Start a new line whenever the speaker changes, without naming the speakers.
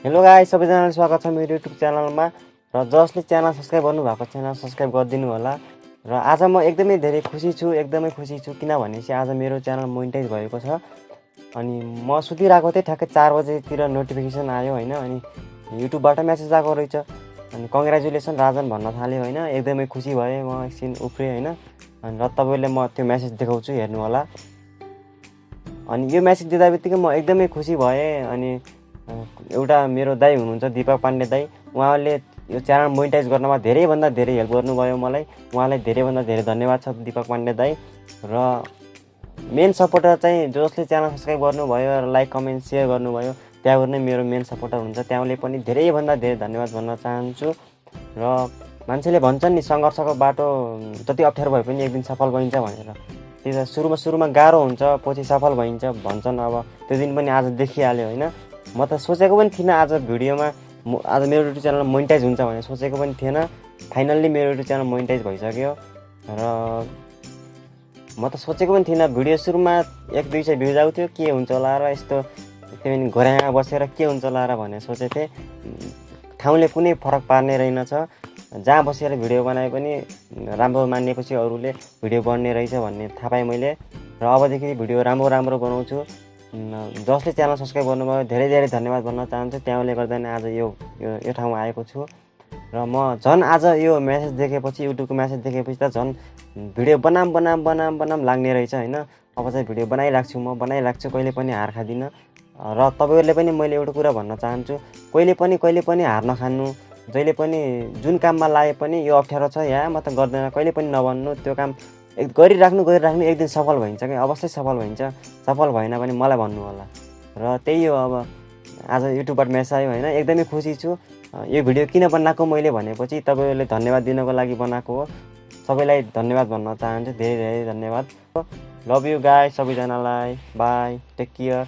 Hello guys, सबैजनालाई स्वागत छ मेरो युट्युब च्यानलमा र जसले च्यानल सब्स्क्राइब गर्नुभएको च्यानल सब्स्क्राइब गरिदिनु होला। र आज म एकदमै धेरै खुसी छु किनभने चाहिँ आज मेरो च्यानल मोनेटाइज भएको छ। अनि म सुतिरहेको थिएँ, ठ्याक्कै 4 बजेतिर नोटिफिकेसन आयो हैन। अनि युट्युबबाट मेसेज आएको रहेछ। अनि कङ्ग्रेचुलेसन राजन भन्न थाल्यो हैन। एकदमै खुसी भएँ, म एकछिन उफ्रेँ हैन। अनि र तपाईँले म त्यो मेसेज देखाउँछु, हेर्नु होला। अनि यो मेसेज दिँदाबित्तिकै म एकदमै खुसी भएँ। अनि एउटा मेरो दाइ हुनुहुन्छ दीपक पाण्डे दाइ, उहाँले यो च्यानल मोनेटाइज गर्नमा धेरैभन्दा धेरै हेल्प गर्नुभयो मलाई। उहाँलाई धेरैभन्दा धेरै धन्यवाद छ दीपक पाण्डे दाइ। र मेन सपोर्टर चाहिँ जसले च्यानल सब्स्क्राइब गर्नुभयो र लाइक कमेन्ट सेयर गर्नुभयो, त्यहाँ नै मेरो मेन सपोर्टर हुन्छ। त्यहाँले पनि धेरैभन्दा धेरै धन्यवाद भन्न चाहन्छु। र मान्छेले भन्छन् नि सङ्घर्षको बाटो जति अप्ठ्यारो भए पनि एक दिन सफल भइन्छ भनेर। त्यही त सुरुमा गाह्रो हुन्छ, पछि सफल भइन्छ भन्छन्। अब त्यो दिन पनि आज देखिहाल्यो होइन। म त सोचेको पनि थिइनँ आज भिडियोमा आज मेरो युट्युब च्यानल मोनेटाइज हुन्छ भनेर सोचेको पनि थिएन। फाइनल्ली मेरो युट्युब च्यानल मोनेटाइज भइसक्यो। र म त सोचेको पनि थिइनँ, भिडियो सुरुमा 100-200 भ्युज आउँथ्यो, के हुन्छ होला र यस्तो त्यो घोरामा बसेर के हुन्छ होला र भनेर सोचेको थिएँ। ठाउँले कुनै फरक पार्ने रहेनछ। जहाँ बसेर भिडियो बनाए पनि राम्रो मानेपछि अरूले भिडियो बन्ने रहेछ भन्ने थाहा पाएँ मैले। र अबदेखि भिडियो राम्रो बनाउँछु। जसले च्यानल सब्स्क्राइब गर्नुभयो धेरै धेरै धन्यवाद भन्न चाहन्छु। त्यहाँले गर्दा नै आज यो ठाउँमा आएको छु। र म झन् आज यो मेसेज देखेपछि, युट्युबको मेसेज देखेपछि त झन् भिडियो बनाम लाग्ने रहेछ होइन। अब चाहिँ भिडियो बनाइराख्छु, कहिले पनि हार खाँदिनँ। र तपाईँहरूले पनि मैले एउटा कुरा भन्न चाहन्छु, कहिले पनि हार नखानु। जहिले पनि जुन काममा लागे पनि यो अप्ठ्यारो छ या म त गर्दैन कहिले पनि नभन्नु। त्यो काम गरिराख्नु एक दिन सफल भइन्छ कि अवश्य सफल भइन्छ। सफल भएन भने मलाई भन्नु होला। र त्यही हो, अब आज युट्युबबाट मेसेज आयो होइन, एकदमै खुसी छु। यो भिडियो किन बनाएको मैले भनेपछि तपाईँहरूले धन्यवाद दिनको लागि बनाएको हो। सबैलाई धन्यवाद भन्न चाहन्छु, धेरै धेरै धन्यवाद। लभ यु गाइस सबैजनालाई, बाई, टेक केयर।